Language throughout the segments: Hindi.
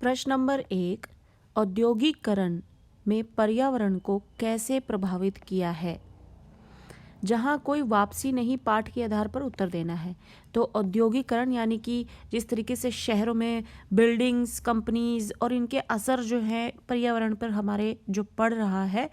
प्रश्न नंबर 1, औद्योगिकरण में पर्यावरण को कैसे प्रभावित किया है? जहाँ कोई वापसी नहीं, पाठ के आधार पर उत्तर देना है। तो औद्योगिकरण यानी कि जिस तरीके से शहरों में बिल्डिंग्स, कंपनीज और इनके असर जो है पर्यावरण पर हमारे जो पड़ रहा है,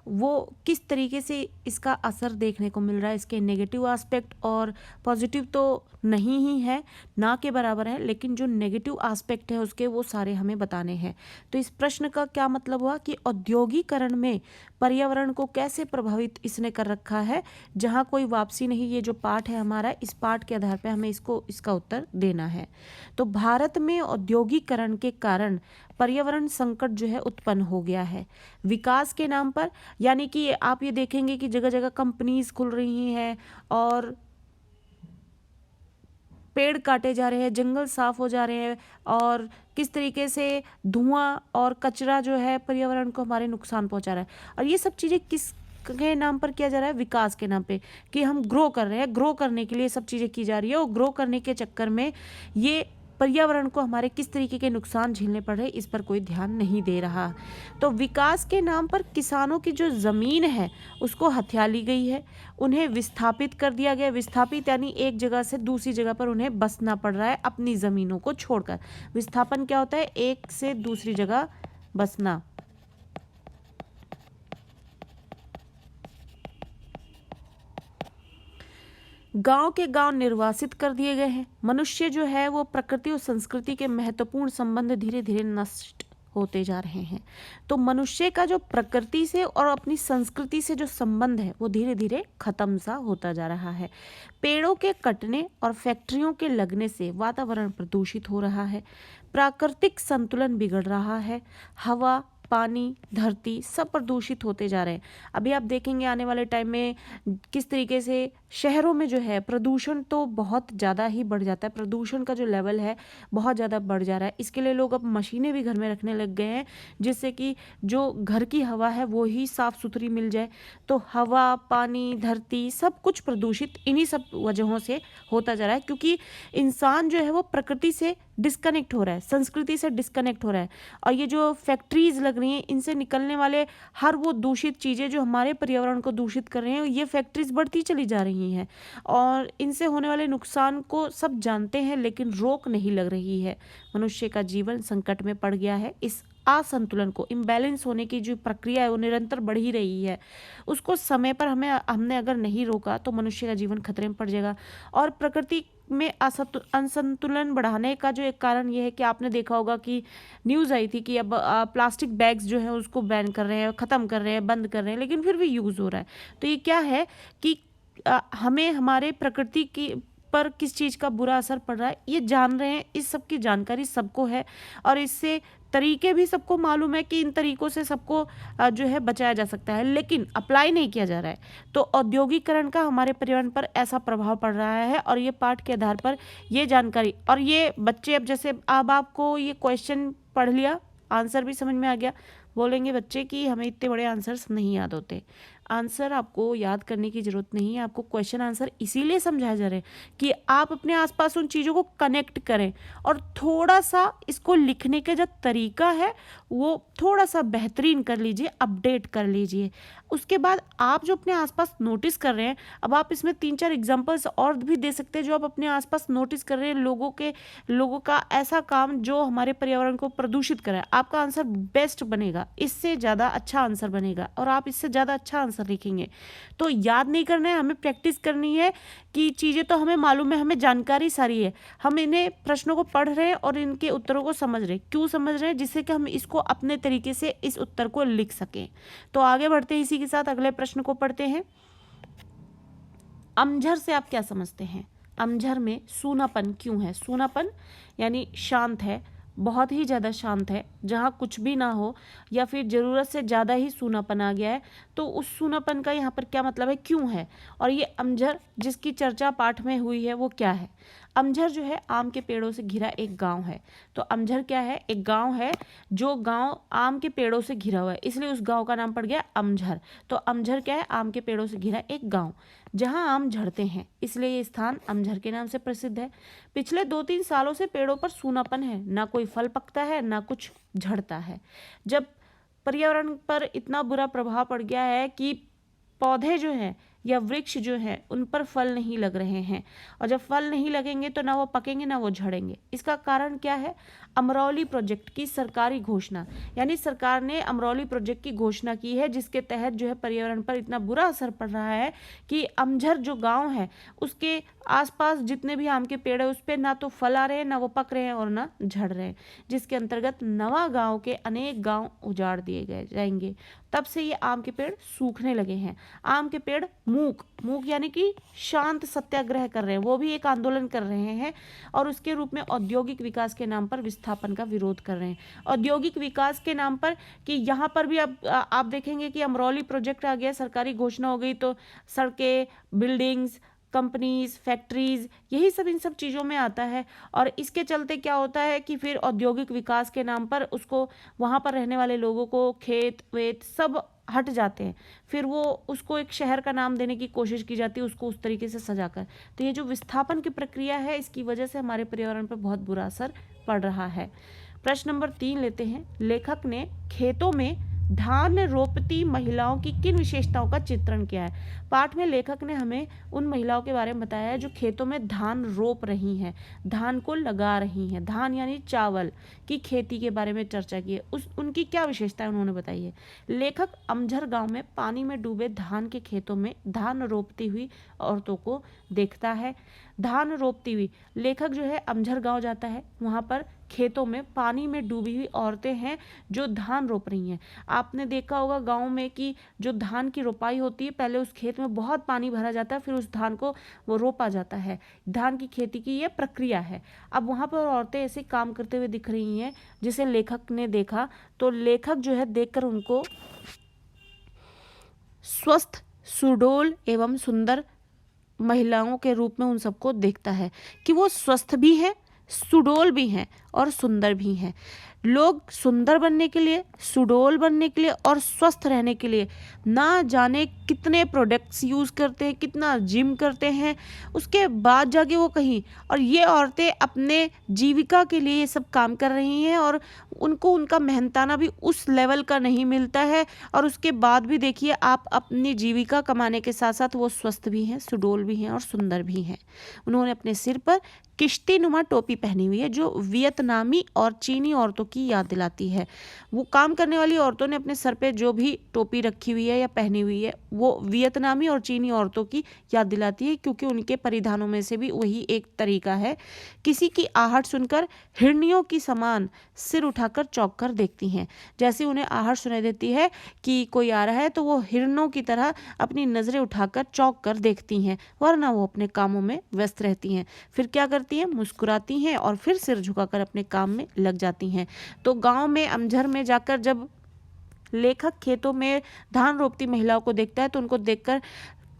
वो किस तरीके से इसका असर देखने को मिल रहा है। इसके नेगेटिव एस्पेक्ट और पॉजिटिव तो नहीं ही है, ना के बराबर है, लेकिन जो नेगेटिव एस्पेक्ट है उसके वो सारे हमें बताने हैं। तो इस प्रश्न का क्या मतलब हुआ कि औद्योगिकरण में पर्यावरण को कैसे प्रभावित इसने कर रखा है, जहाँ कोई वापसी नहीं। ये जो पाठ है हमारा, इस पाठ के आधार पर हमें इसका उत्तर देना है। तो भारत में औद्योगिकरण के कारण पर्यावरण संकट जो है उत्पन्न हो गया है विकास के नाम पर। यानी कि आप ये देखेंगे कि जगह जगह कंपनीज खुल रही हैं और पेड़ काटे जा रहे हैं, जंगल साफ हो जा रहे हैं, और किस तरीके से धुआं और कचरा जो है पर्यावरण को हमारे नुकसान पहुंचा रहा है। और ये सब चीज़ें किस के नाम पर किया जा रहा है? विकास के नाम पे, कि हम ग्रो कर रहे हैं, ग्रो करने के लिए सब चीज़ें की जा रही है, और ग्रो करने के चक्कर में ये पर्यावरण को हमारे किस तरीके के नुकसान झेलने पड़ रहे हैं, इस पर कोई ध्यान नहीं दे रहा। तो विकास के नाम पर किसानों की जो ज़मीन है उसको हथिया ली गई है, उन्हें विस्थापित कर दिया गया। विस्थापित यानी एक जगह से दूसरी जगह पर उन्हें बसना पड़ रहा है अपनी ज़मीनों को छोड़कर। विस्थापन क्या होता है? एक से दूसरी जगह बसना। गांव के गांव निर्वासित कर दिए गए हैं। मनुष्य जो है वो प्रकृति और संस्कृति के महत्वपूर्ण संबंध धीरे धीरे नष्ट होते जा रहे हैं। तो मनुष्य का जो प्रकृति से और अपनी संस्कृति से जो संबंध है वो धीरे धीरे खत्म सा होता जा रहा है। पेड़ों के कटने और फैक्ट्रियों के लगने से वातावरण प्रदूषित हो रहा है, प्राकृतिक संतुलन बिगड़ रहा है, हवा, पानी, धरती सब प्रदूषित होते जा रहे हैं। अभी आप देखेंगे आने वाले टाइम में किस तरीके से शहरों में जो है प्रदूषण तो बहुत ज़्यादा ही बढ़ जाता है। प्रदूषण का जो लेवल है बहुत ज़्यादा बढ़ जा रहा है। इसके लिए लोग अब मशीनें भी घर में रखने लग गए हैं, जिससे कि जो घर की हवा है वो ही साफ़ सुथरी मिल जाए। तो हवा, पानी, धरती सब कुछ प्रदूषित इन्हीं सब वजहों से होता जा रहा है, क्योंकि इंसान जो है वो प्रकृति से डिस्कनेक्ट हो रहा है, संस्कृति से डिस्कनेक्ट हो रहा है। और ये जो फैक्ट्रीज लग रही हैं, इनसे निकलने वाले हर वो दूषित चीज़ें जो हमारे पर्यावरण को दूषित कर रहे हैं, ये फैक्ट्रीज बढ़ती चली जा रही हैं, और इनसे होने वाले नुकसान को सब जानते हैं, लेकिन रोक नहीं लग रही है। मनुष्य का जीवन संकट में पड़ गया है। इस असंतुलन को, इम्बैलेंस होने की जो प्रक्रिया है वो निरंतर बढ़ ही रही है। उसको समय पर हमने अगर नहीं रोका तो मनुष्य का जीवन खतरे में पड़ जाएगा। और प्रकृति में असंतुलन बढ़ाने का जो एक कारण ये है कि आपने देखा होगा कि न्यूज़ आई थी कि अब प्लास्टिक बैग्स जो है उसको बैन कर रहे हैं, ख़त्म कर रहे हैं, बंद कर रहे हैं, लेकिन फिर भी यूज़ हो रहा है। तो ये क्या है कि हमें हमारे प्रकृति की पर किस चीज़ का बुरा असर पड़ रहा है ये जान रहे हैं। इस सब की जानकारी सबको है, और इससे तरीके भी सबको मालूम है कि इन तरीकों से सबको जो है बचाया जा सकता है, लेकिन अप्लाई नहीं किया जा रहा है। तो औद्योगिकरण का हमारे पर्यावरण पर ऐसा प्रभाव पड़ रहा है, और ये पाठ के आधार पर ये जानकारी, और ये बच्चे अब जैसे अब आपको ये क्वेश्चन पढ़ लिया, आंसर भी समझ में आ गया, बोलेंगे बच्चे कि हमें इतने बड़े आंसर्स नहीं याद होते। आंसर आपको याद करने की ज़रूरत नहीं है। आपको क्वेश्चन आंसर इसीलिए समझाया जा रहा है कि आप अपने आसपास उन चीज़ों को कनेक्ट करें, और थोड़ा सा इसको लिखने का जो तरीका है वो थोड़ा सा बेहतरीन कर लीजिए, अपडेट कर लीजिए। उसके बाद आप जो अपने आसपास नोटिस कर रहे हैं, अब आप इसमें 3-4 एग्जांपल्स और भी दे सकते हैं जो आप अपने आसपास नोटिस कर रहे हैं, लोगों का ऐसा काम जो हमारे पर्यावरण को प्रदूषित करे। आपका आंसर बेस्ट बनेगा, इससे ज़्यादा अच्छा आंसर बनेगा, और आप इससे ज़्यादा अच्छा आंसर लिखेंगे। तो याद नहीं करना है, हमें प्रैक्टिस करनी है कि चीज़ें तो हमें मालूम है, हमें जानकारी सारी है, हम इन्हें प्रश्नों को पढ़ रहे हैं और इनके उत्तरों को समझ रहे हैं। क्यों समझ रहे हैं? जिससे कि हम इसको अपने तरीके से इस उत्तर को लिख सकें। तो आगे बढ़ते हैं, इसी के साथ अगले प्रश्न को पढ़ते हैं। अमझर से आप क्या समझते हैं? अमझर में सूनापन क्यों है? सूनापन यानी शांत है, बहुत ही ज़्यादा शांत है, जहाँ कुछ भी ना हो या फिर ज़रूरत से ज़्यादा ही सूनापन आ गया है। तो उस सूनापन का यहाँ पर क्या मतलब है, क्यों है? और ये अमझर जिसकी चर्चा पाठ में हुई है वो क्या है? अमझर जो है आम के पेड़ों से घिरा एक गांव है। तो अमझर क्या है? एक गांव है, जो गांव आम के पेड़ों से घिरा हुआ है, इसलिए उस गांव का नाम पड़ गया अमझर। तो अमझर क्या है? आम के पेड़ों से घिरा एक गांव जहां आम झड़ते हैं, इसलिए ये स्थान अमझर के नाम से प्रसिद्ध है। पिछले 2-3 सालों से पेड़ों पर सूनापन है, ना कोई फल पकता है ना कुछ झड़ता है। जब पर्यावरण पर इतना बुरा प्रभाव पड़ गया है कि पौधे जो हैं या वृक्ष जो हैं उन पर फल नहीं लग रहे हैं, और जब फल नहीं लगेंगे तो ना वो पकेंगे ना वो झड़ेंगे। इसका कारण क्या है? अमरौली प्रोजेक्ट की सरकारी घोषणा, यानी सरकार ने अमरौली प्रोजेक्ट की घोषणा की है, जिसके तहत जो है पर्यावरण पर इतना बुरा असर पड़ रहा है कि अमझर जो गांव है उसके आसपास जितने भी आम के पेड़ है उस पर ना तो फल आ रहे हैं, ना वो पक रहे हैं और ना झड़ रहे हैं, जिसके अंतर्गत नवा गांव के अनेक गांव उजाड़ दिए गए जाएंगे। तब से ये आम के पेड़ सूखने लगे हैं। आम के पेड़ मूक यानी कि शांत सत्याग्रह कर रहे हैं, वो भी एक आंदोलन कर रहे हैं, और उसके रूप में औद्योगिक विकास के नाम पर विस्थापन का विरोध कर रहे हैं। औद्योगिक विकास के नाम पर कि यहाँ पर भी अब आप देखेंगे कि अमरौली प्रोजेक्ट आ गया, सरकारी घोषणा हो गई, तो सड़कें, बिल्डिंग्स, कंपनीज, फैक्ट्रीज, यही सब इन सब चीज़ों में आता है। और इसके चलते क्या होता है कि फिर औद्योगिक विकास के नाम पर उसको वहाँ पर रहने वाले लोगों को खेत वेत सब हट जाते हैं, फिर वो उसको एक शहर का नाम देने की कोशिश की जाती है, उसको उस तरीके से सजाकर। तो ये जो विस्थापन की प्रक्रिया है, इसकी वजह से हमारे पर्यावरण पर बहुत बुरा असर पड़ रहा है। प्रश्न नंबर 3 लेते हैं। लेखक ने खेतों में धान रोपती महिलाओं की किन विशेषताओं का चित्रण किया है? पाठ में लेखक ने हमें उन महिलाओं के बारे में बताया है जो खेतों में धान रोप रही हैं, धान को लगा रही हैं। धान यानी चावल की खेती के बारे में चर्चा की है। उनकी क्या विशेषता है उन्होंने बताई है। लेखक अमझर गांव में पानी में डूबे धान के खेतों में धान रोपती हुई औरतों को देखता है। धान रोपती हुई, लेखक जो है अमझर गांव जाता है, वहाँ पर खेतों में पानी में डूबी हुई औरतें हैं जो धान रोप रही हैं। आपने देखा होगा गांव में कि जो धान की रोपाई होती है, पहले उस खेत में बहुत पानी भरा जाता है, फिर उस धान को वो रोपा जाता है। धान की खेती की ये प्रक्रिया है। अब वहाँ पर औरतें ऐसे काम करते हुए दिख रही हैं जिसे लेखक ने देखा, तो लेखक जो है देखकर उनको स्वस्थ, सुडौल एवं सुंदर महिलाओं के रूप में उन सबको देखता है कि वो स्वस्थ भी हैं, सुडौल भी हैं और सुंदर भी हैं। लोग सुंदर बनने के लिए, सुडौल बनने के लिए और स्वस्थ रहने के लिए ना जाने कितने प्रोडक्ट्स यूज़ करते हैं, कितना जिम करते हैं, उसके बाद जाके वो कहीं, और ये औरतें अपने जीविका के लिए ये सब काम कर रही हैं और उनको उनका मेहनताना भी उस लेवल का नहीं मिलता है, और उसके बाद भी देखिए आप अपनी जीविका कमाने के साथ साथ वो स्वस्थ भी हैं, सुडौल भी हैं और सुंदर भी हैं। उन्होंने अपने सिर पर किश्ती नुमा टोपी पहनी हुई है जो वियतनामी और चीनी औरतों की याद दिलाती है। वो काम करने वाली औरतों ने अपने सर पे जो भी टोपी रखी हुई है या पहनी हुई है वो वियतनामी और चीनी औरतों की याद दिलाती है, क्योंकि उनके परिधानों में से भी वही एक तरीका है। किसी की आहट सुनकर हिरनियों की समान सिर उठाकर चौंक कर देखती हैं। जैसे उन्हें आहट सुनाई देती है कि कोई आ रहा है तो वो हिरनों की तरह अपनी नज़रें उठाकर चौंक कर देखती हैं, वरना वो अपने कामों में व्यस्त रहती हैं। फिर क्या करती हैं? मुस्कुराती हैं और फिर सिर झुकाकर अपने काम में लग जाती हैं। तो गांव में अमझर में जाकर जब लेखक खेतों में धान रोपती महिलाओं को देखता है तो उनको देखकर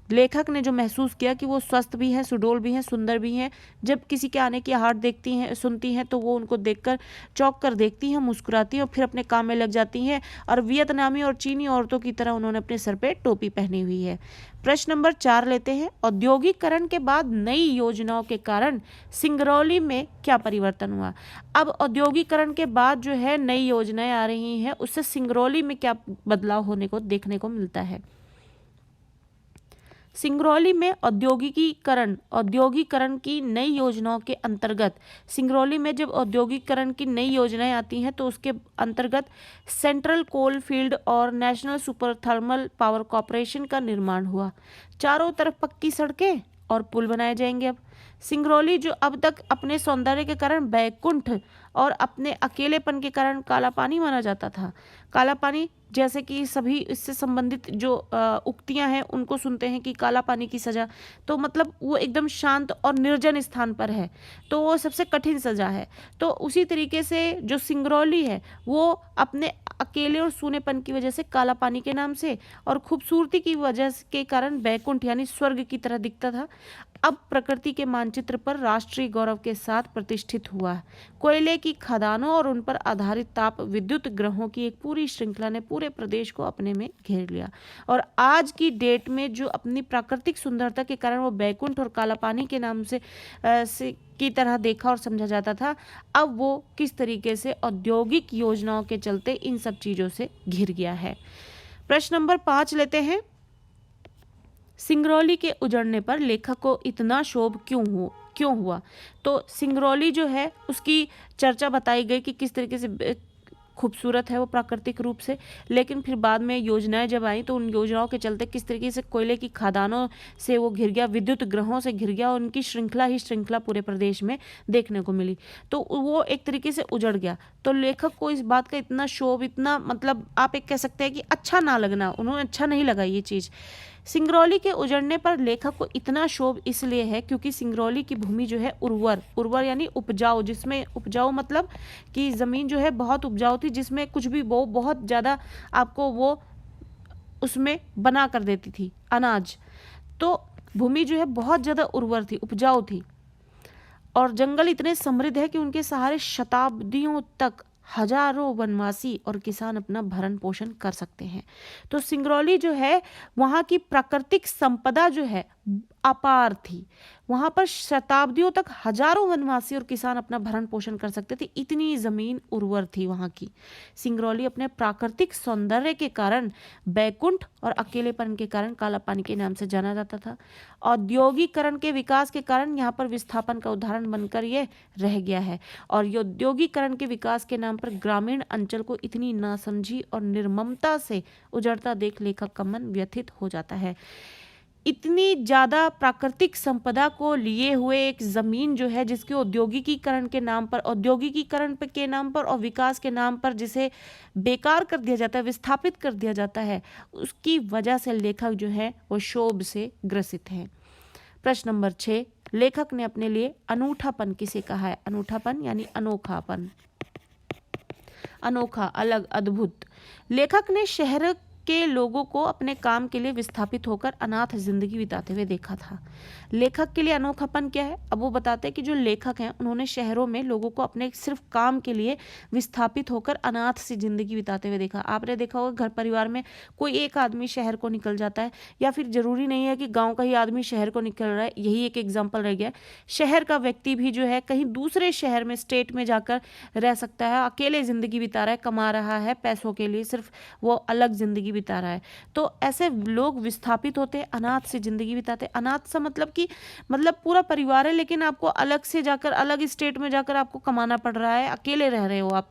लेखक ने जो महसूस किया कि वो स्वस्थ भी हैं, सुडौल भी हैं, सुंदर भी हैं। जब किसी के आने की आहट देखती हैं, सुनती हैं, तो वो उनको देखकर चौंक कर देखती हैं, मुस्कुराती हैं और फिर अपने काम में लग जाती हैं। और वियतनामी और चीनी औरतों की तरह उन्होंने अपने सर पे टोपी पहनी हुई है। प्रश्न नंबर 4 लेते हैं। औद्योगिकरण के बाद नई योजनाओं के कारण सिंगरौली में क्या परिवर्तन हुआ? अब औद्योगिकरण के बाद जो है नई योजनाएं आ रही हैं, उससे सिंगरौली में क्या बदलाव होने को देखने को मिलता है। सिंगरौली में औद्योगिकरण की नई योजनाओं के अंतर्गत, सिंगरौली में जब औद्योगिकरण की नई योजनाएं आती हैं तो उसके अंतर्गत सेंट्रल कोल फील्ड और national super thermal power corporation का निर्माण हुआ। चारों तरफ पक्की सड़कें और पुल बनाए जाएंगे। अब सिंगरौली जो अब तक अपने सौंदर्य के कारण बैकुंठ और अपने अकेलेपन के कारण काला पानी माना जाता था। काला पानी जैसे कि सभी इससे संबंधित जो उक्तियां हैं उनको सुनते हैं कि काला पानी की सज़ा, तो मतलब वो एकदम शांत और निर्जन स्थान पर है, तो वो सबसे कठिन सज़ा है। तो उसी तरीके से जो सिंगरौली है वो अपने अकेले और सूनेपन की वजह से काला पानी के नाम से और खूबसूरती की वजह के कारण बैकुंठ यानी स्वर्ग की तरह दिखता था। अब प्रकृति के मानचित्र पर राष्ट्रीय गौरव के साथ प्रतिष्ठित हुआ। कोयले की खदानों और उन पर आधारित ताप विद्युत ग्रहों की एक पूरी श्रृंखला ने पूरे प्रदेश को अपने में घेर लिया और आज की डेट में जो अपनी प्राकृतिक सुंदरता के कारण वो बैकुंठ और काला पानी के नाम से की तरह देखा और समझा जाता था, अब वो किस तरीके से औद्योगिक योजनाओं के चलते इन सब चीजों से घिर गया है। प्रश्न नंबर 5 लेते हैं। सिंगरौली के उजड़ने पर लेखक को इतना क्षोभ क्यों हुआ? तो सिंगरौली जो है उसकी चर्चा बताई गई कि किस तरीके से खूबसूरत है वो प्राकृतिक रूप से, लेकिन फिर बाद में योजनाएं जब आई तो उन योजनाओं के चलते किस तरीके से कोयले की खदानों से वो घिर गया, विद्युत ग्रहों से घिर गया, उनकी श्रृंखला पूरे प्रदेश में देखने को मिली, तो वो एक तरीके से उजड़ गया। तो लेखक को इस बात का इतना क्षोभ, इतना मतलब आप एक कह सकते हैं कि अच्छा ना लगना, उन्हें अच्छा नहीं लगा ये चीज़। सिंगरौली के उजड़ने पर लेखक को इतना क्षोभ इसलिए है क्योंकि सिंगरौली की भूमि जो है उर्वर यानी उपजाऊ, जिसमें उपजाऊ मतलब कि ज़मीन जो है बहुत उपजाऊ थी, जिसमें कुछ भी वो बहुत ज़्यादा आपको वो उसमें बना कर देती थी अनाज। तो भूमि जो है बहुत ज़्यादा उर्वर थी, उपजाऊ थी और जंगल इतने समृद्ध है कि उनके सहारे शताब्दियों तक हजारों वनवासी और किसान अपना भरण पोषण कर सकते हैं। तो सिंगरौली जो है वहाँ की प्राकृतिक संपदा जो है अपार थी, वहाँ पर शताब्दियों तक हजारों वनवासी और किसान अपना भरण पोषण कर सकते थे, इतनी ज़मीन उर्वर थी वहाँ की। सिंगरौली अपने प्राकृतिक सौंदर्य के कारण, बैकुंठ और अकेलेपन के कारण काला पानी के नाम से जाना जाता था। औद्योगिकरण के विकास के कारण यहाँ पर विस्थापन का उदाहरण बनकर ये रह गया है और औद्योगिकरण के विकास के नाम पर ग्रामीण अंचल को इतनी नासमझी और निर्ममता से उजड़ता देख लेखक का मन व्यथित हो जाता है। इतनी ज़्यादा प्राकृतिक संपदा को लिए हुए एक ज़मीन जो है जिसके औद्योगिकीकरण के नाम पर, के नाम पर और विकास के नाम पर जिसे बेकार कर दिया जाता है, विस्थापित कर दिया जाता है, उसकी वजह से लेखक जो है वो क्षोभ से ग्रसित है। प्रश्न नंबर 6, लेखक ने अपने लिए अनूठापन किसे कहा है? अनूठापन यानी अनोखापन, अनोखा, अलग, अद्भुत। लेखक ने शहर के लोगों को अपने काम के लिए विस्थापित होकर अनाथ जिंदगी बिताते हुए देखा था। लेखक के लिए अनोखापन क्या है? अब वो बताते हैं कि जो लेखक हैं उन्होंने शहरों में लोगों को अपने सिर्फ काम के लिए विस्थापित होकर अनाथ सी जिंदगी बिताते हुए देखा। आपने देखा होगा घर परिवार में कोई एक आदमी शहर को निकल जाता है, या फिर जरूरी नहीं है कि गाँव का ही आदमी शहर को निकल रहा है, यही एक एग्जाम्पल रह गया। शहर का व्यक्ति भी जो है कहीं दूसरे शहर में, स्टेट में जाकर रह सकता है, अकेले जिंदगी बिता रहा है, कमा रहा है पैसों के लिए, सिर्फ वो अलग जिंदगी बिता रहा है। तो ऐसे लोग विस्थापित होते, अनाथ से जिंदगी बिताते। अनाथ सा मतलब पूरा परिवार है लेकिन आपको अलग से जाकर, अलग स्टेट में जाकर आपको कमाना पड़ रहा है, अकेले रह रहे हो आप।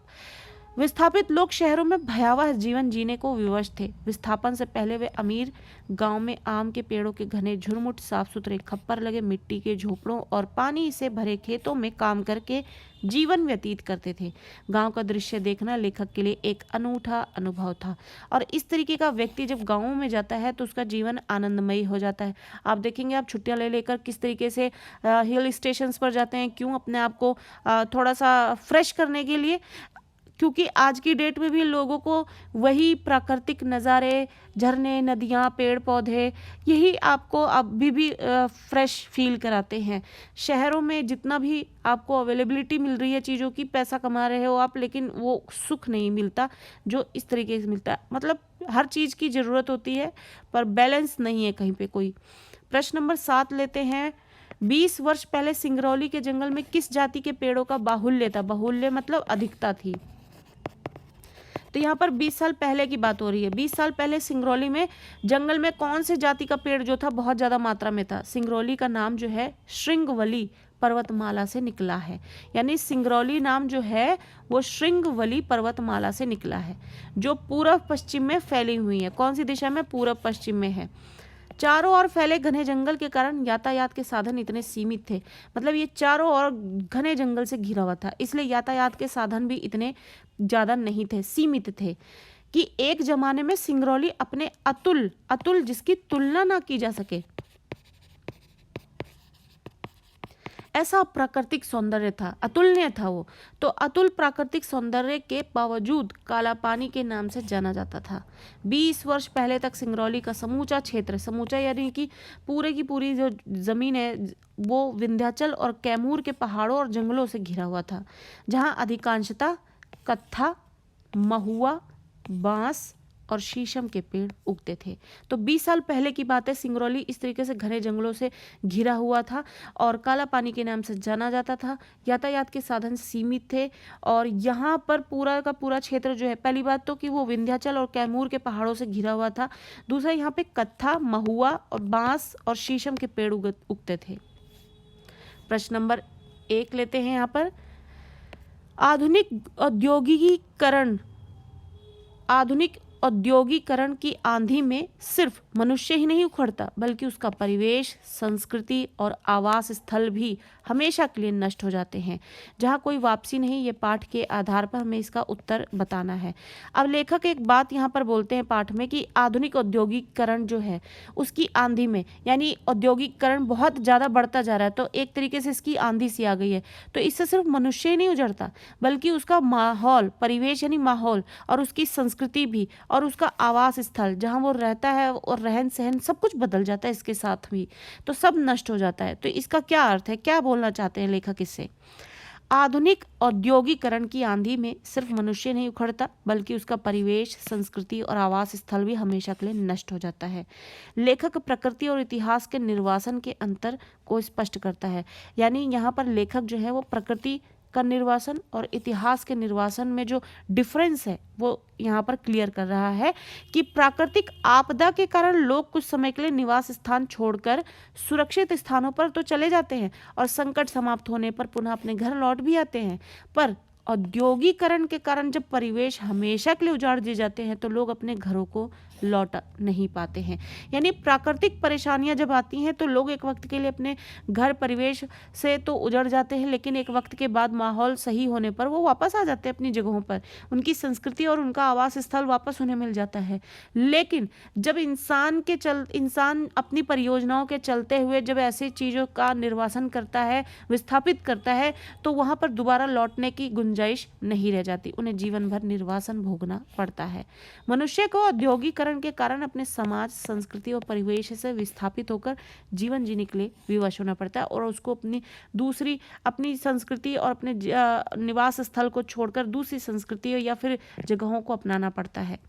विस्थापित लोग शहरों में भयावह जीवन जीने को विवश थे। विस्थापन से पहले वे अमीर गांव में आम के पेड़ों के घने झुरमुट, साफ सुथरे खप्पर लगे मिट्टी के झोपड़ों और पानी से भरे खेतों में काम करके जीवन व्यतीत करते थे। गांव का दृश्य देखना लेखक के लिए एक अनूठा अनुभव था और इस तरीके का व्यक्ति जब गाँवों में जाता है तो उसका जीवन आनंदमयी हो जाता है। आप देखेंगे, आप छुट्टियां ले लेकर किस तरीके से हिल स्टेशंस पर जाते हैं, क्यों? अपने आप को थोड़ा सा फ्रेश करने के लिए, क्योंकि आज की डेट में भी लोगों को वही प्राकृतिक नज़ारे, झरने, नदियाँ, पेड़ पौधे, यही आपको अभी भी फ्रेश फील कराते हैं। शहरों में जितना भी आपको अवेलेबिलिटी मिल रही है चीज़ों की, पैसा कमा रहे हो आप, लेकिन वो सुख नहीं मिलता जो इस तरीके से मिलता है। मतलब हर चीज़ की ज़रूरत होती है पर बैलेंस नहीं है कहीं पे कोई। प्रश्न नंबर 7 लेते हैं। 20 वर्ष पहले सिंगरौली के जंगल में किस जाति के पेड़ों का बाहुल्य था? बाहुल्य मतलब अधिकता थी। तो यहाँ पर 20 साल पहले की बात हो रही है। 20 साल पहले सिंगरौली में जंगल में कौन से जाति का पेड़ जो था बहुत ज़्यादा मात्रा में था? सिंगरौली का नाम जो है श्रृंगवली पर्वतमाला से निकला है, यानी सिंगरौली नाम जो है वो श्रृंगवली पर्वतमाला से निकला है जो पूर्व पश्चिम में फैली हुई है। कौन सी दिशा में? पूर्व पश्चिम में है। चारों ओर फैले घने जंगल के कारण यातायात के साधन इतने सीमित थे, मतलब ये चारों ओर घने जंगल से घिरा हुआ था, इसलिए यातायात के साधन भी इतने ज़्यादा नहीं थे, सीमित थे कि एक जमाने में सिंगरौली अपने अतुल जिसकी तुलना ना की जा सके ऐसा प्राकृतिक सौंदर्य था, अतुलनीय था वो। तो अतुल प्राकृतिक सौंदर्य के बावजूद काला पानी के नाम से जाना जाता था। 20 वर्ष पहले तक सिंगरौली का समूचा क्षेत्र, समूचा यानी कि पूरे की पूरी जो जमीन है वो विंध्याचल और कैमूर के पहाड़ों और जंगलों से घिरा हुआ था, जहाँ अधिकांशतः कत्था, महुआ, बांस और शीशम के पेड़ उगते थे। तो 20 साल पहले की बात है, सिंगरौली इस तरीके से घने जंगलों से घिरा हुआ था और काला पानी के नाम से जाना जाता था। यातायात के साधन सीमित थे और यहाँ पर पूरा का पूरा क्षेत्र जो है, पहली बात तो कि वो विंध्याचल और कैमूर के पहाड़ों से घिरा हुआ था। दूसरा, यहाँ पे कत्था, महुआ और बांस और शीशम के पेड़ उगते थे। प्रश्न नंबर 1 लेते हैं यहाँ पर। आधुनिक औद्योगिकरण की आंधी में सिर्फ मनुष्य ही नहीं उखड़ता, बल्कि उसका परिवेश, संस्कृति और आवास स्थल भी हमेशा के लिए नष्ट हो जाते हैं। जहाँ कोई वापसी नहीं, ये पाठ के आधार पर हमें इसका उत्तर बताना है। अब लेखक एक बात यहाँ पर बोलते हैं पाठ में कि आधुनिक औद्योगिकरण जो है उसकी आंधी में, यानी औद्योगिकरण बहुत ज़्यादा बढ़ता जा रहा है, तो एक तरीके से इसकी आंधी सी आ गई है। तो इससे सिर्फ मनुष्य ही नहीं उजड़ता, बल्कि उसका माहौल, परिवेश यानी माहौल, और उसकी संस्कृति भी, और उसका आवास स्थल जहाँ वो रहता है और रहन सहन सब कुछ बदल जाता है इसके साथ भी, तो सब नष्ट हो जाता है। तो इसका क्या अर्थ है, क्या बोलना चाहते हैं लेखक इससे? आधुनिक औद्योगिकरण की आंधी में सिर्फ मनुष्य नहीं उखड़ता, बल्कि उसका परिवेश, संस्कृति और आवास स्थल भी हमेशा के लिए नष्ट हो जाता है। लेखक प्रकृति और इतिहास के निर्वासन के अंतर को स्पष्ट करता है। यानी यहाँ पर लेखक जो है वो प्रकृति का निर्वासन और इतिहास के निर्वासन में जो डिफरेंस है वो यहाँ पर क्लियर कर रहा है कि प्राकृतिक आपदा के कारण लोग कुछ समय के लिए निवास स्थान छोड़कर सुरक्षित स्थानों पर तो चले जाते हैं और संकट समाप्त होने पर पुनः अपने घर लौट भी आते हैं, पर औद्योगिकरण के कारण जब परिवेश हमेशा के लिए उजाड़ दिए जाते हैं तो लोग अपने घरों को लौट नहीं पाते हैं। यानी प्राकृतिक परेशानियां जब आती हैं तो लोग एक वक्त के लिए अपने घर परिवेश से तो उजड़ जाते हैं, लेकिन एक वक्त के बाद माहौल सही होने पर वो वापस आ जाते हैं अपनी जगहों पर, उनकी संस्कृति और उनका आवास स्थल वापस उन्हें मिल जाता है। लेकिन जब इंसान अपनी परियोजनाओं के चलते हुए जब ऐसी चीज़ों का निर्वासन करता है, विस्थापित करता है, तो वहाँ पर दोबारा लौटने की गुंजाइश नहीं रह जाती, उन्हें जीवन भर निर्वासन भोगना पड़ता है। मनुष्य को औद्योगिकरण के कारण अपने समाज, संस्कृति और परिवेश से विस्थापित होकर जीवन जीने के लिए विवश होना पड़ता है और उसको अपनी संस्कृति और अपने निवास स्थल को छोड़कर दूसरी संस्कृति या फिर जगहों को अपनाना पड़ता है।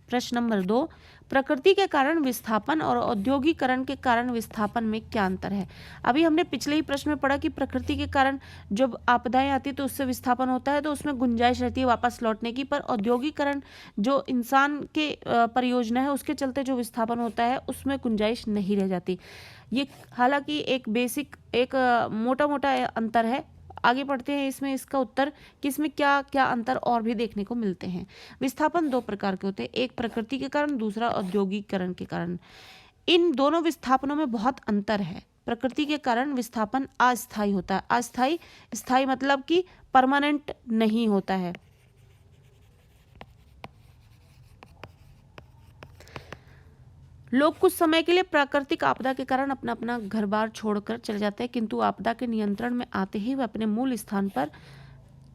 प्रश्न नंबर 2, प्रकृति के कारण विस्थापन और औद्योगिकरण के कारण विस्थापन में क्या अंतर है? अभी हमने पिछले ही प्रश्न में पढ़ा कि प्रकृति के कारण जब आपदाएं आती है तो उससे विस्थापन होता है, तो उसमें गुंजाइश रहती है वापस लौटने की, पर औद्योगिकरण जो इंसान के परियोजना है उसके चलते जो विस्थापन होता है उसमें गुंजाइश नहीं रह जाती। ये हालांकि एक मोटा मोटा अंतर है। आगे बढ़ते हैं इसमें इसका उत्तर कि इसमें क्या क्या अंतर और भी देखने को मिलते हैं। विस्थापन 2 प्रकार के होते हैं, एक प्रकृति के कारण, दूसरा औद्योगिकरण के कारण। इन दोनों विस्थापनों में बहुत अंतर है। प्रकृति के कारण विस्थापन अस्थायी होता है। स्थायी मतलब कि परमानेंट नहीं होता है। लोग कुछ समय के लिए प्राकृतिक आपदा के कारण अपना अपना घर बार छोड़कर चले जाते हैं, किंतु आपदा के नियंत्रण में आते ही वे अपने मूल स्थान पर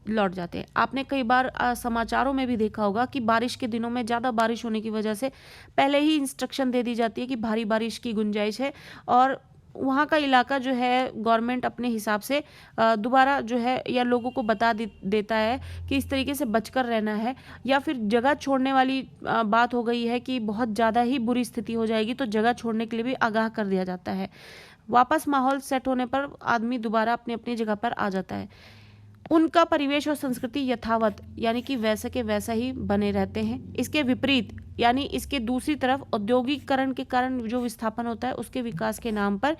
लौट जाते हैं। आपने कई बार समाचारों में भी देखा होगा कि बारिश के दिनों में ज़्यादा बारिश होने की वजह से पहले ही इंस्ट्रक्शन दे दी जाती है कि भारी बारिश की गुंजाइश है और वहाँ का इलाका जो है गवर्नमेंट अपने हिसाब से दोबारा जो है या लोगों को बता देता है कि इस तरीके से बचकर रहना है, या फिर जगह छोड़ने वाली बात हो गई है कि बहुत ज़्यादा ही बुरी स्थिति हो जाएगी तो जगह छोड़ने के लिए भी आगाह कर दिया जाता है। वापस माहौल सेट होने पर आदमी दोबारा अपनी अपनी जगह पर आ जाता है। उनका परिवेश और संस्कृति यथावत यानी कि वैसे के वैसा ही बने रहते हैं। इसके विपरीत यानी इसके दूसरी तरफ औद्योगिकरण के कारण जो विस्थापन होता है उसके विकास के नाम पर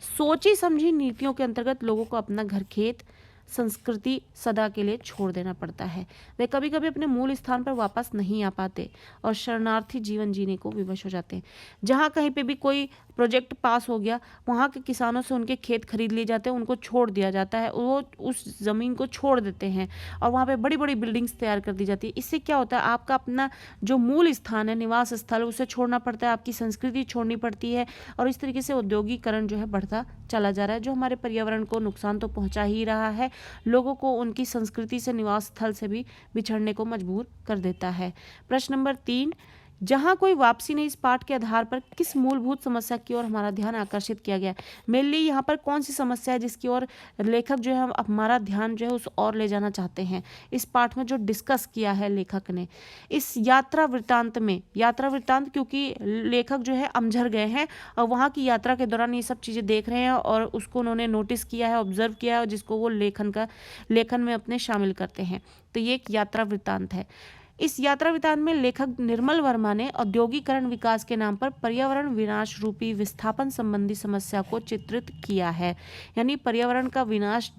सोची समझी नीतियों के अंतर्गत लोगों को अपना घर, खेत, संस्कृति सदा के लिए छोड़ देना पड़ता है। वे कभी कभी अपने मूल स्थान पर वापस नहीं आ पाते और शरणार्थी जीवन जीने को विवश हो जाते हैं। जहाँ कहीं पे भी कोई प्रोजेक्ट पास हो गया, वहाँ के किसानों से उनके खेत खरीद लिए जाते हैं, उनको छोड़ दिया जाता है, वो उस ज़मीन को छोड़ देते हैं और वहाँ पे बड़ी बड़ी बिल्डिंग्स तैयार कर दी जाती है। इससे क्या होता है, आपका अपना जो मूल स्थान है, निवास स्थल, उसे छोड़ना पड़ता है, आपकी संस्कृति छोड़नी पड़ती है और इस तरीके से औद्योगिकरण जो है बढ़ता चला जा रहा है, जो हमारे पर्यावरण को नुकसान तो पहुंचा ही रहा है, लोगों को उनकी संस्कृति से, निवास स्थल से भी बिछड़ने को मजबूर कर देता है। प्रश्न नंबर 3, जहां कोई वापसी नहीं, इस पाठ के आधार पर किस मूलभूत समस्या की ओर हमारा ध्यान आकर्षित किया गया है? मेनली यहाँ पर कौन सी समस्या है जिसकी ओर लेखक जो है हमारा ध्यान जो है उस ओर ले जाना चाहते हैं? इस पाठ में जो डिस्कस किया है लेखक ने, इस यात्रा वृत्तांत में, यात्रा वृत्तांत क्योंकि लेखक जो है अमझर गए हैं और वहाँ की यात्रा के दौरान ये सब चीज़ें देख रहे हैं और उसको उन्होंने नोटिस किया है, ऑब्जर्व किया है, जिसको वो लेखन में अपने शामिल करते हैं। तो ये एक यात्रा वृत्तांत है। इस यात्रा वृत्तांत में लेखक निर्मल वर्मा ने औद्योगिकरण विकास के नाम पर पर्यावरण विनाश रूपी विस्थापन संबंधी समस्या को चित्रित किया है। यानी पर्यावरण का विनाश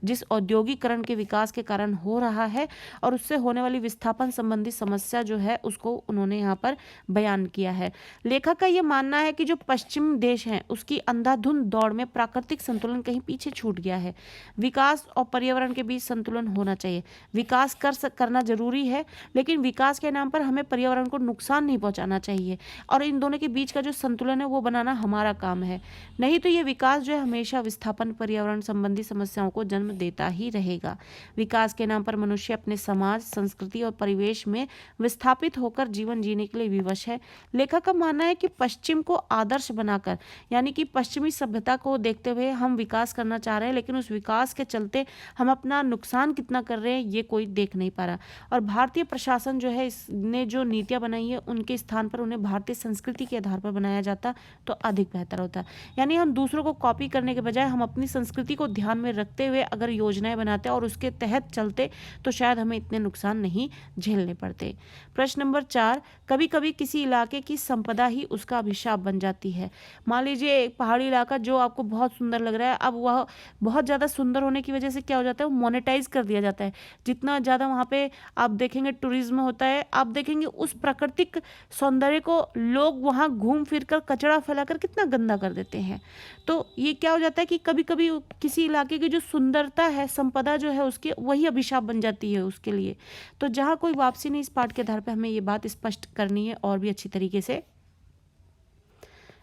जिस औद्योगिकरण के विकास के कारण हो रहा है और उससे होने वाली विस्थापन संबंधी समस्या जो है उसको उन्होंने यहाँ पर बयान किया है। लेखक का ये मानना है कि जो पश्चिम देश हैं उसकी अंधाधुंध दौड़ में प्राकृतिक संतुलन कहीं पीछे छूट गया है। विकास और पर्यावरण के बीच संतुलन होना चाहिए। विकास करना जरूरी है, लेकिन विकास के नाम पर हमें पर्यावरण को नुकसान नहीं पहुंचाना चाहिए और इन दोनों के बीच का जो संतुलन है वो बनाना हमारा काम है। नहीं तो ये विकास जो है हमेशा विस्थापन, पर्यावरण संबंधी समस्याओं को जन्म देता ही रहेगा। विकास के नाम पर मनुष्य अपने समाज, संस्कृति और परिवेश में विस्थापित होकर जीवन जीने के लिए विवश है। लेखक का मानना है कि पश्चिम को आदर्श बनाकर, यानी कि पश्चिमी सभ्यता को देखते हुए हम विकास करना चाह रहे हैं, लेकिन उस विकास के चलते हम अपना नुकसान कितना कर रहे हैं ये कोई देख नहीं पा रहा। और भारतीय प्रशासन जो है इसने जो नीतियां बनाई है उनके स्थान पर उन्हें भारतीय संस्कृति के आधार पर बनाया जाता तो अधिक बेहतर होता। यानी हम दूसरों को कॉपी करने के बजाय हम अपनी संस्कृति को ध्यान में रखते हुए अगर योजनाएं बनाते और उसके तहत चलते तो शायद हमें इतने नुकसान नहीं झेलने पड़ते। प्रश्न नंबर 4, कभी कभी किसी इलाके की संपदा ही उसका अभिशाप बन जाती है। मान लीजिए एक पहाड़ी इलाका जो आपको बहुत सुंदर लग रहा है, अब वह बहुत ज़्यादा सुंदर होने की वजह से क्या हो जाता है, वो मोनेटाइज कर दिया जाता है। जितना ज़्यादा वहाँ पे आप देखेंगे टूरिज्म होता है, आप देखेंगे उस प्राकृतिक सौंदर्य को लोग वहाँ घूम फिर कर कचरा फैलाकर कितना गंदा कर देते हैं। तो ये क्या हो जाता है कि कभी कभी किसी इलाके की जो सुंदरता है, संपदा जो है उसकी, वही अभिशाप बन जाती है उसके लिए। तो जहाँ कोई वापसी नहीं, इस पाठ के आधार पर हमें ये बात स्पष्ट करनी है और भी अच्छी तरीके से।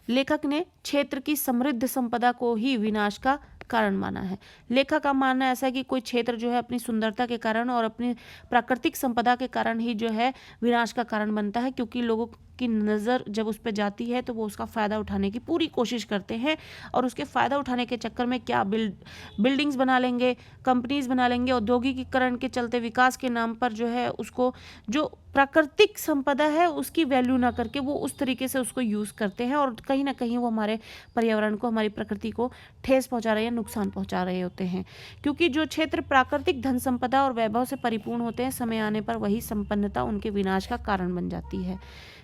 लेखक ने क्षेत्र की समृद्ध संपदा को ही विनाश का कारण माना है। लेखक का मानना ऐसा है कि कोई क्षेत्र जो है अपनी सुंदरता के कारण और अपनी प्राकृतिक संपदा के कारण ही जो है विनाश का कारण बनता है, क्योंकि लोगों की नज़र जब उस पर जाती है तो वो उसका फ़ायदा उठाने की पूरी कोशिश करते हैं और उसके फ़ायदा उठाने के चक्कर में क्या बिल्डिंग्स बना लेंगे, कंपनीज बना लेंगे, औद्योगिकीकरण के चलते विकास के नाम पर जो है उसको, जो प्राकृतिक संपदा है उसकी वैल्यू ना करके वो उस तरीके से उसको यूज़ करते हैं और कहीं ना कहीं वो हमारे पर्यावरण को, हमारी प्रकृति को ठेस पहुंचा रहे हैं, नुकसान पहुंचा रहे होते हैं। क्योंकि जो क्षेत्र प्राकृतिक धन संपदा और वैभव से परिपूर्ण होते हैं, समय आने पर वही संपन्नता उनके विनाश का कारण बन जाती है।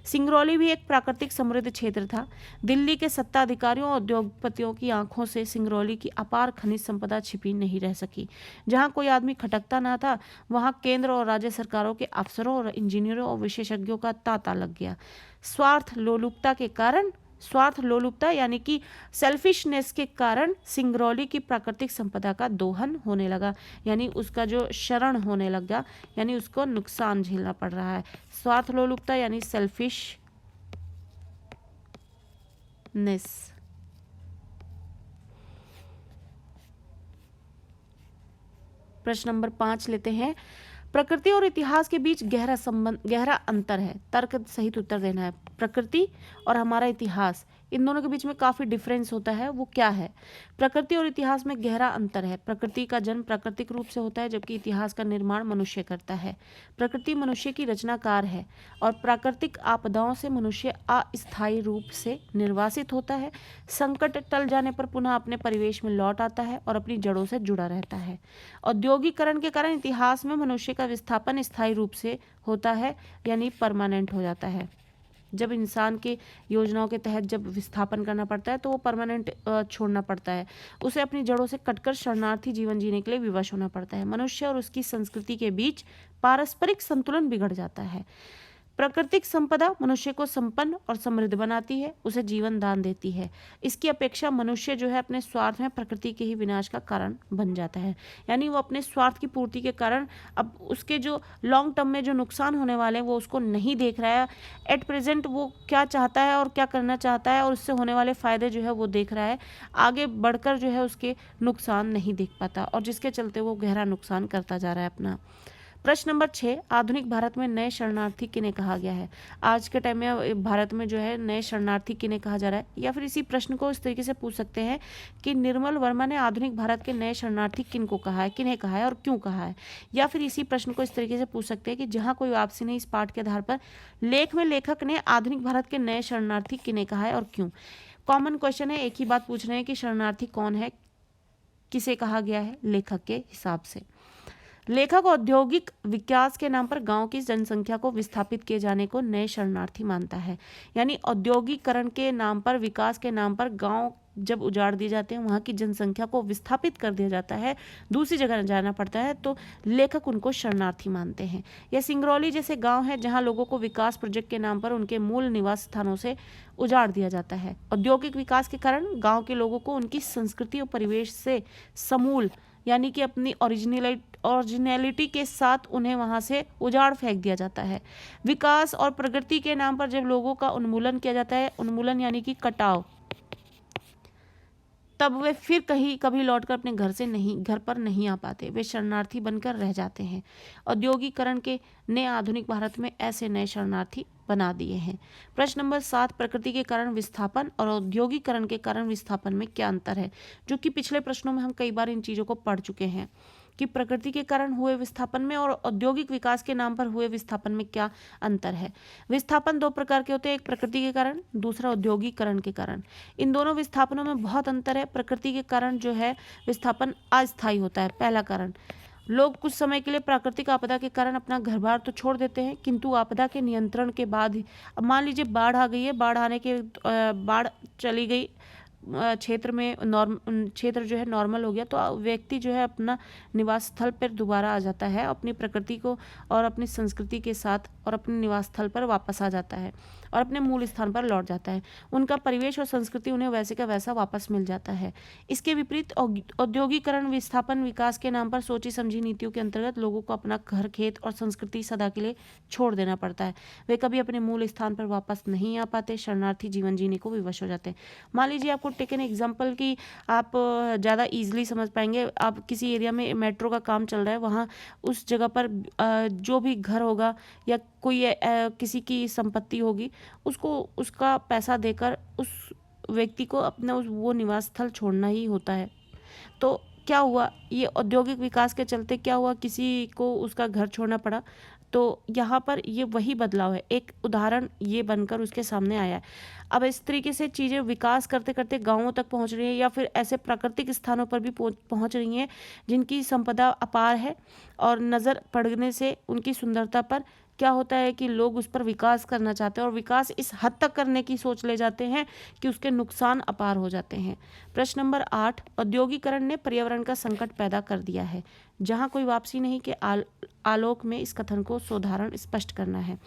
सिंगरौली भी एक प्राकृतिक समृद्ध क्षेत्र था। दिल्ली के सत्ताधिकारियों और उद्योगपतियों की आंखों से सिंगरौली की अपार खनिज संपदा छिपी नहीं रह सकी। जहां कोई आदमी खटकता ना था, वहां केंद्र और राज्य सरकारों के अफसरों और इंजीनियरों और विशेषज्ञों का तांता लग गया। स्वार्थ लोलुपता यानी कि सेल्फिशनेस के कारण सिंगरौली की प्राकृतिक संपदा का दोहन होने लगा, यानी उसका जो शरण होने लगा, यानी उसको नुकसान झेलना पड़ रहा है। स्वार्थ लोलुपता यानी सेल्फिशनेस। प्रश्न नंबर 5 लेते हैं। प्रकृति और इतिहास के बीच गहरा अंतर है। तर्क सहित उत्तर देना है। प्रकृति और हमारा इतिहास, इन दोनों के बीच में काफ़ी डिफरेंस होता है। वो क्या है? प्रकृति और इतिहास में गहरा अंतर है। प्रकृति का जन्म प्राकृतिक रूप से होता है, जबकि इतिहास का निर्माण मनुष्य करता है। प्रकृति मनुष्य की रचनाकार है और प्राकृतिक आपदाओं से मनुष्य अस्थायी रूप से निर्वासित होता है। संकट टल जाने पर पुनः अपने परिवेश में लौट आता है और अपनी जड़ों से जुड़ा रहता है। औद्योगिकरण के कारण इतिहास में मनुष्य का विस्थापन स्थायी रूप से होता है, यानी परमानेंट हो जाता है। जब इंसान के योजनाओं के तहत जब विस्थापन करना पड़ता है तो वो परमानेंट छोड़ना पड़ता है, उसे अपनी जड़ों से कटकर शरणार्थी जीवन जीने के लिए विवश होना पड़ता है। मनुष्य और उसकी संस्कृति के बीच पारस्परिक संतुलन बिगड़ जाता है। प्राकृतिक संपदा मनुष्य को संपन्न और समृद्ध बनाती है, उसे जीवन दान देती है। इसकी अपेक्षा मनुष्य जो है अपने स्वार्थ में प्रकृति के ही विनाश का कारण बन जाता है। यानी वो अपने स्वार्थ की पूर्ति के कारण अब उसके जो लॉन्ग टर्म में जो नुकसान होने वाले हैं वो उसको नहीं देख रहा है। एट प्रेजेंट वो क्या चाहता है और क्या करना चाहता है और उससे होने वाले फायदे जो है वो देख रहा है, आगे बढ़कर जो है उसके नुकसान नहीं देख पाता और जिसके चलते वो गहरा नुकसान करता जा रहा है अपना। प्रश्न नंबर 6, आधुनिक भारत में नए शरणार्थी किन्हें कहा गया है? आज के टाइम में भारत में जो है नए शरणार्थी किन्हें कहा जा रहा है? या फिर इसी प्रश्न को इस तरीके से पूछ सकते हैं कि निर्मल वर्मा ने आधुनिक भारत के नए शरणार्थी किनको कहा है, किन्हें कहा है और क्यों कहा है? या फिर इसी प्रश्न को इस तरीके से पूछ सकते हैं कि जहाँ कोई वापसी नहीं, इस पाठ के आधार पर लेख में लेखक ने आधुनिक भारत के नए शरणार्थी किन्हें कहा है और क्यों? कॉमन क्वेश्चन है, एक ही बात पूछ रहे हैं कि शरणार्थी कौन है, किसे कहा गया है लेखक के हिसाब से। लेखक औद्योगिक विकास के नाम पर गांव की जनसंख्या को विस्थापित किए जाने को नए शरणार्थी मानता है। यानी औद्योगिकरण के नाम पर, विकास के नाम पर गांव जब उजाड़ दिए जाते हैं, वहाँ की जनसंख्या को विस्थापित कर दिया जाता है, दूसरी जगह जाना पड़ता है, तो लेखक उनको शरणार्थी मानते हैं। यह सिंगरौली जैसे गांव है जहां लोगों को विकास प्रोजेक्ट के नाम पर उनके मूल निवास स्थानों से उजाड़ दिया जाता है। औद्योगिक विकास के कारण गांव के लोगों को उनकी संस्कृति और परिवेश से समूल यानी कि अपनी ओरिजिनलिटी के साथ उन्हें वहां से उजाड़ फेंक दिया जाता है। विकास और प्रगति के नाम पर जब लोगों का उन्मूलन किया जाता है, उन्मूलन यानी कि कटाव, तब वे फिर कभी लौटकर अपने घर पर नहीं आ पाते, वे शरणार्थी बनकर रह जाते हैं। औद्योगिकरण के ने आधुनिक भारत में ऐसे नए शरणार्थी बना दिए हैं। प्रश्न नंबर 7, प्रकृति के कारण विस्थापन और औद्योगिकरण के कारण विस्थापन में क्या अंतर है? जो कि पिछले प्रश्नों में हम कई बार इन चीज़ों को पढ़ चुके हैं कि प्रकृति के कारण हुए विस्थापन में और औद्योगिक विकास के नाम पर हुए विस्थापन में क्या अंतर है। विस्थापन 2 प्रकार के होते हैं, एक प्रकृति के कारण, दूसरा औद्योगिकरण के कारण। इन दोनों विस्थापनों में बहुत अंतर है। प्रकृति के कारण जो है विस्थापन अस्थायी होता है। पहला कारण, लोग कुछ समय के लिए प्राकृतिक आपदा के कारण अपना घर बार तो छोड़ देते हैं, किंतु आपदा के नियंत्रण के बाद ही, अब मान लीजिए बाढ़ आ गई है, बाढ़ चली गई, क्षेत्र में क्षेत्र जो है नॉर्मल हो गया, तो व्यक्ति जो है अपना निवास स्थल पर दोबारा आ जाता है, अपनी प्रकृति को और अपनी संस्कृति के साथ और अपने निवास स्थल पर वापस आ जाता है और अपने मूल स्थान पर लौट जाता है। उनका परिवेश और संस्कृति उन्हें वैसे का वैसा वापस मिल जाता है। इसके विपरीत औद्योगिकरण विस्थापन विकास के नाम पर सोची समझी नीतियों के अंतर्गत लोगों को अपना घर, खेत और संस्कृति सदा के लिए छोड़ देना पड़ता है। वे कभी अपने मूल स्थान पर वापस नहीं आ पाते, शरणार्थी जीवन जीने को विवश हो जाते हैं। मान लीजिए आपको टेक एन एग्जाम्पल कि आप ज़्यादा ईजिली समझ पाएंगे, आप किसी एरिया में मेट्रो का काम चल रहा है, वहाँ उस जगह पर जो भी घर होगा या कोई किसी की संपत्ति होगी, उसको उसका पैसा देकर उस व्यक्ति को अपना वो निवास स्थल छोड़ना ही होता है। तो क्या हुआ, ये औद्योगिक विकास के चलते क्या हुआ, किसी को उसका घर छोड़ना पड़ा। तो यहाँ पर ये वही बदलाव है, एक उदाहरण ये बनकर उसके सामने आया है। अब इस तरीके से चीज़ें विकास करते करते गांवों तक पहुँच रही हैं या फिर ऐसे प्राकृतिक स्थानों पर भी पहुँच रही हैं जिनकी संपदा अपार है, और नज़र पड़ने से उनकी सुंदरता पर क्या होता है कि लोग उस पर विकास करना चाहते हैं और विकास इस हद तक करने की सोच ले जाते हैं कि उसके नुकसान अपार हो जाते हैं। प्रश्न नंबर 8, औद्योगिकरण ने पर्यावरण का संकट पैदा कर दिया है। जहां कोई वापसी नहीं के आलोक में इस कथन को सोधारण स्पष्ट करना है।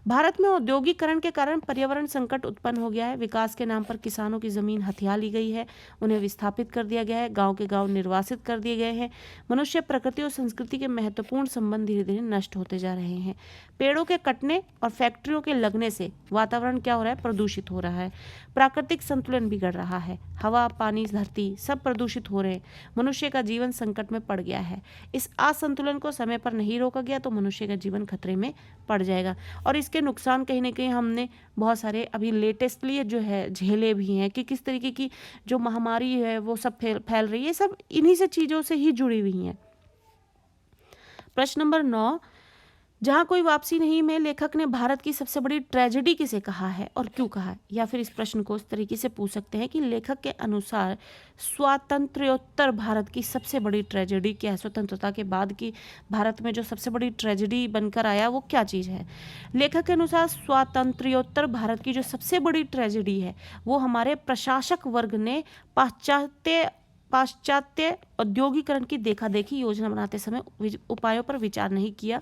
भारत में औद्योगिकरण के कारण पर्यावरण संकट उत्पन्न हो गया है। विकास के नाम पर किसानों की जमीन हथिया ली गई है, उन्हें विस्थापित कर दिया गया है, गांव के गांव निर्वासित कर दिए गए हैं। मनुष्य प्रकृति और संस्कृति के महत्वपूर्ण संबंध धीरे धीरे नष्ट होते जा रहे हैं। पेड़ों के कटने और फैक्ट्रियों के लगने से वातावरण क्या हो रहा है, प्रदूषित हो रहा है। प्राकृतिक संतुलन बिगड़ रहा है, हवा, पानी, धरती सब प्रदूषित हो रहे हैं। मनुष्य का जीवन संकट में पड़ गया है। इस असंतुलन को समय पर नहीं रोका गया तो मनुष्य का जीवन खतरे में पड़ जाएगा। और इसके नुकसान कहीं ना कहीं हमने बहुत सारे अभी लेटेस्टली जो है झेले भी हैं कि किस तरीके की जो महामारी है वो सब फैल रही है, सब इन्हीं से चीज़ों से ही जुड़ी हुई हैं। प्रश्न नंबर 9, जहाँ कोई वापसी नहीं में लेखक ने भारत की सबसे बड़ी ट्रेजेडी किसे कहा है और क्यों कहा है? या फिर इस प्रश्न को इस तरीके से पूछ सकते हैं कि लेखक के अनुसार स्वातंत्र्योत्तर भारत की सबसे बड़ी ट्रेजेडी क्या है? स्वतंत्रता के बाद की भारत में जो सबसे बड़ी ट्रेजेडी बनकर आया वो क्या चीज़ है? लेखक के अनुसार स्वातंत्र्योत्तर भारत की जो सबसे बड़ी ट्रेजेडी है वो हमारे प्रशासक वर्ग ने पाश्चात्य औद्योगिकरण की देखा देखी योजना बनाते समय उपायों पर विचार नहीं किया।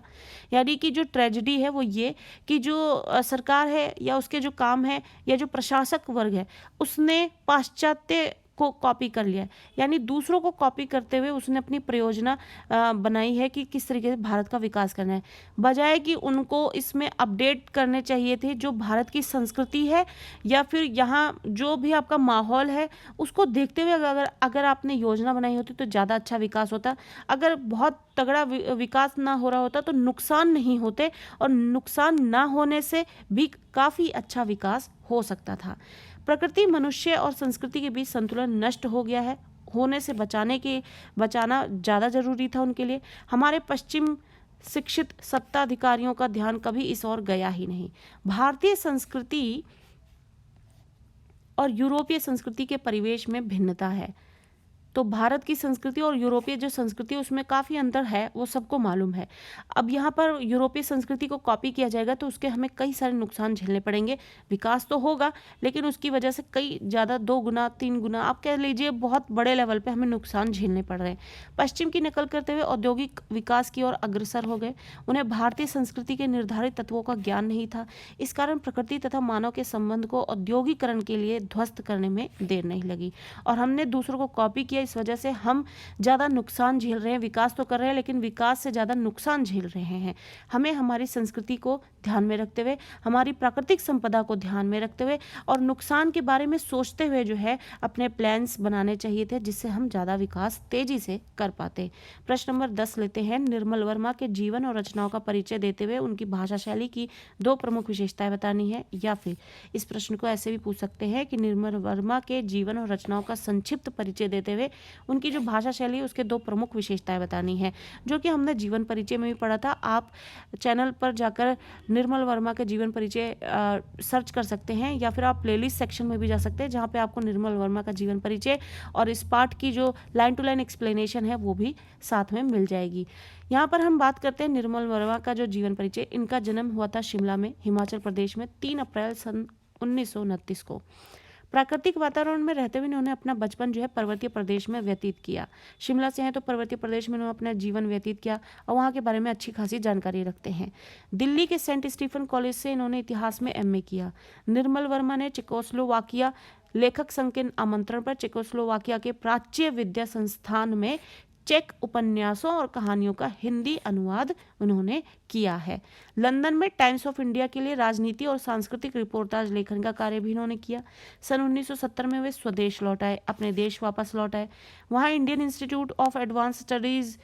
यानी कि जो ट्रेजेडी है वो ये कि जो सरकार है या उसके जो काम है या जो प्रशासक वर्ग है उसने पाश्चात्य को कॉपी कर लिया, यानी दूसरों को कॉपी करते हुए उसने अपनी परियोजना बनाई है कि किस तरीके से भारत का विकास करना है, बजाय कि उनको इसमें अपडेट करने चाहिए थे जो भारत की संस्कृति है या फिर यहाँ जो भी आपका माहौल है उसको देखते हुए अगर आपने योजना बनाई होती तो ज़्यादा अच्छा विकास होता। अगर बहुत तगड़ा विकास ना हो रहा होता तो नुकसान नहीं होते और नुकसान ना होने से भी काफ़ी अच्छा विकास हो सकता था। प्रकृति, मनुष्य और संस्कृति के बीच संतुलन नष्ट हो गया है, होने से बचाना ज़्यादा जरूरी था उनके लिए। हमारे पश्चिम शिक्षित सत्ताधिकारियों का ध्यान कभी इस ओर गया ही नहीं। भारतीय संस्कृति और यूरोपीय संस्कृति के परिवेश में भिन्नता है। तो भारत की संस्कृति और यूरोपीय जो संस्कृति है उसमें काफ़ी अंतर है, वो सबको मालूम है। अब यहाँ पर यूरोपीय संस्कृति को कॉपी किया जाएगा तो उसके हमें कई सारे नुकसान झेलने पड़ेंगे। विकास तो होगा लेकिन उसकी वजह से कई ज़्यादा 2 गुना 3 गुना आप कह लीजिए बहुत बड़े लेवल पे हमें नुकसान झेलने पड़ रहे हैं। पश्चिम की नकल करते हुए औद्योगिक विकास की ओर अग्रसर हो गए। उन्हें भारतीय संस्कृति के निर्धारित तत्वों का ज्ञान नहीं था। इस कारण प्रकृति तथा मानव के संबंध को औद्योगिकरण के लिए ध्वस्त करने में देर नहीं लगी और हमने दूसरों को कॉपी किया। इस वजह से हम ज़्यादा नुकसान झेल रहे हैं। विकास तो कर रहे हैं लेकिन विकास से ज़्यादा नुकसान झेल रहे हैं। हमें हमारी संस्कृति को ध्यान में रखते हुए, हमारी प्राकृतिक संपदा को ध्यान में रखते हुए और नुकसान के बारे में सोचते हुए जो है अपने प्लान्स बनाने चाहिए थे जिससे हम ज़्यादा विकास तेजी से कर पाते। प्रश्न नंबर 10 लेते हैं। निर्मल वर्मा के जीवन और रचनाओं का परिचय देते हुए उनकी भाषा शैली की 2 प्रमुख विशेषताएं बतानी है। या फिर इस प्रश्न को ऐसे भी पूछ सकते हैं कि निर्मल वर्मा के जीवन और रचनाओं का संक्षिप्त परिचय देते हुए उनकी जो भाषा शैली है उसके 2 प्रमुख विशेषताएं बतानी है, जो कि हमने जीवन परिचय में भी पढ़ा था। आप चैनल पर जाकर निर्मल वर्मा के जीवन परिचय सर्च कर सकते हैं या फिर आप प्लेलिस्ट सेक्शन में भी जा सकते हैं जहाँ पे आपको निर्मल वर्मा का जीवन परिचय और इस पार्ट की जो लाइन टू लाइन एक्सप्लेनेशन है वो भी साथ में मिल जाएगी। यहाँ पर हम बात करते हैं निर्मल वर्मा का जो जीवन परिचय। इनका जन्म हुआ था शिमला में, हिमाचल प्रदेश में 3 अप्रैल सन 1929 को। प्राकृतिक वातावरण में रहते हुए इन्होंने अपना बचपन जो है पर्वतीय प्रदेश में व्यतीत किया। शिमला से हैं तो पर्वतीय प्रदेश में इन्होंने अपना जीवन व्यतीत किया और वहाँ के बारे में अच्छी खासी जानकारी रखते हैं। दिल्ली के सेंट स्टीफन कॉलेज से इन्होंने इतिहास में एमए किया। निर्मल वर्मा ने चेकोस्लोवाकिया लेखक संघ के आमंत्रण पर चेकोस्लोवाकिया के प्राच्य विद्या संस्थान में चेक उपन्यासों और कहानियों का हिंदी अनुवाद उन्होंने किया है। लंदन में टाइम्स ऑफ इंडिया के लिए राजनीति और सांस्कृतिक रिपोर्टाज लेखन का कार्य भी इन्होंने किया। सन 1970 में वे स्वदेश लौट आए, अपने देश वापस लौट आए। वहाँ Indian institute of advance studies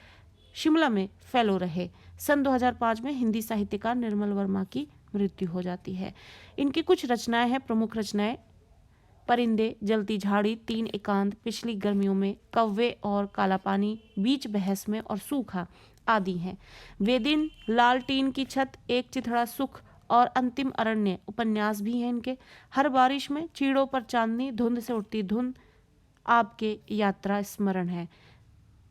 Shimla में फेलो रहे। सन 2005 में हिंदी साहित्यकार निर्मल वर्मा की मृत्यु हो जाती है। इनकी कुछ रचनाएं हैं, प्रमुख रचनाएं परिंदे, जलती झाड़ी, 3 एकांत, पिछली गर्मियों में, कव्वे और काला पानी, बीच बहस में और सूखा आदि हैं। वेदिन, लाल टीन की छत, एक चिथड़ा सुख और अंतिम अरण्य उपन्यास भी हैं इनके। हर बारिश में, चीड़ों पर चांदनी, धुंध से उठती धुंध, आपके यात्रा स्मरण है।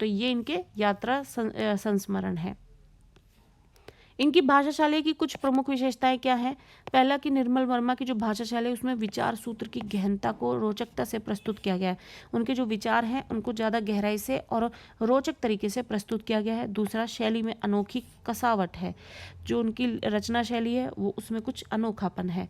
तो ये इनके यात्रा संस्मरण है। इनकी भाषा शैली की कुछ प्रमुख विशेषताएं क्या हैं? पहला कि निर्मल वर्मा की जो भाषा शैली है उसमें विचार सूत्र की गहनता को रोचकता से प्रस्तुत किया गया है। उनके जो विचार हैं उनको ज़्यादा गहराई से और रोचक तरीके से प्रस्तुत किया गया है। दूसरा, शैली में अनोखी कसावट है। जो उनकी रचना शैली है वो उसमें कुछ अनोखापन है।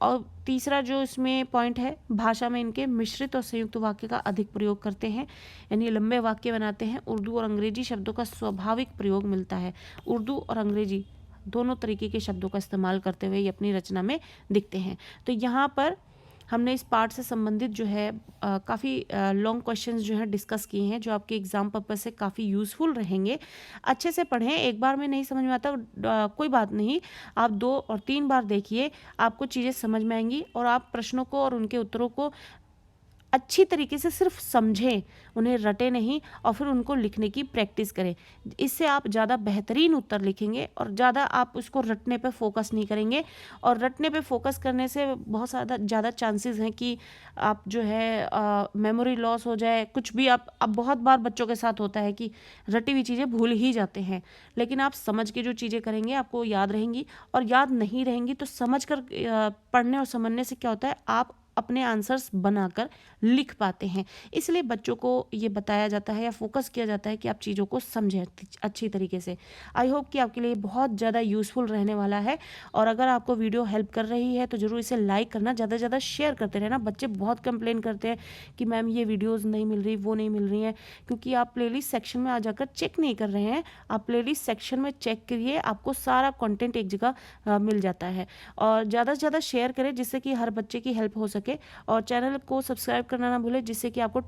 और तीसरा जो इसमें पॉइंट है, भाषा में इनके मिश्रित और संयुक्त वाक्य का अधिक प्रयोग करते हैं, यानी लंबे वाक्य बनाते हैं। उर्दू और अंग्रेजी शब्दों का स्वाभाविक प्रयोग मिलता है। उर्दू और अंग्रेजी दोनों तरीके के शब्दों का इस्तेमाल करते हुए ये अपनी रचना में दिखते हैं। तो यहाँ पर हमने इस पार्ट से संबंधित जो है काफ़ी लॉन्ग क्वेश्चंस जो हैं डिस्कस किए हैं, जो आपके एग्जाम पर्पस से काफ़ी यूज़फुल रहेंगे। अच्छे से पढ़ें। एक बार में नहीं समझ में आता कोई बात नहीं, आप 2 और 3 बार देखिए, आपको चीज़ें समझ में आएंगी और आप प्रश्नों को और उनके उत्तरों को अच्छी तरीके से सिर्फ समझें, उन्हें रटे नहीं और फिर उनको लिखने की प्रैक्टिस करें। इससे आप ज़्यादा बेहतरीन उत्तर लिखेंगे और ज़्यादा आप उसको रटने पे फोकस नहीं करेंगे। और रटने पे फोकस करने से बहुत ज़्यादा चांसेस हैं कि आप जो है मेमोरी लॉस हो जाए, कुछ भी। आप अब बहुत बार बच्चों के साथ होता है कि रटी हुई चीज़ें भूल ही जाते हैं, लेकिन आप समझ के जो चीज़ें करेंगे आपको याद रहेंगी। और याद नहीं रहेंगी तो समझ कर पढ़ने और समझने से क्या होता है, आप अपने आंसर्स बनाकर लिख पाते हैं। इसलिए बच्चों को ये बताया जाता है या फोकस किया जाता है कि आप चीज़ों को समझें अच्छी तरीके से। आई होप कि आपके लिए बहुत ज़्यादा यूज़फुल रहने वाला है। और अगर आपको वीडियो हेल्प कर रही है तो ज़रूर इसे लाइक करना, ज़्यादा से ज़्यादा शेयर करते रहना। बच्चे बहुत कंप्लेन करते हैं कि मैम ये वीडियोज़ नहीं मिल रही, वो नहीं मिल रही हैं, क्योंकि आप प्लेलिस्ट सेक्शन में आ जाकर चेक नहीं कर रहे हैं। आप प्लेलिस्ट सेक्शन में चेक करिए, आपको सारा कंटेंट एक जगह मिल जाता है। और ज़्यादा से ज़्यादा शेयर करें जिससे कि हर बच्चे की हेल्प हो सके। और चैनल को सब्सक्राइब करना ना भूलें, जिससे कि आपको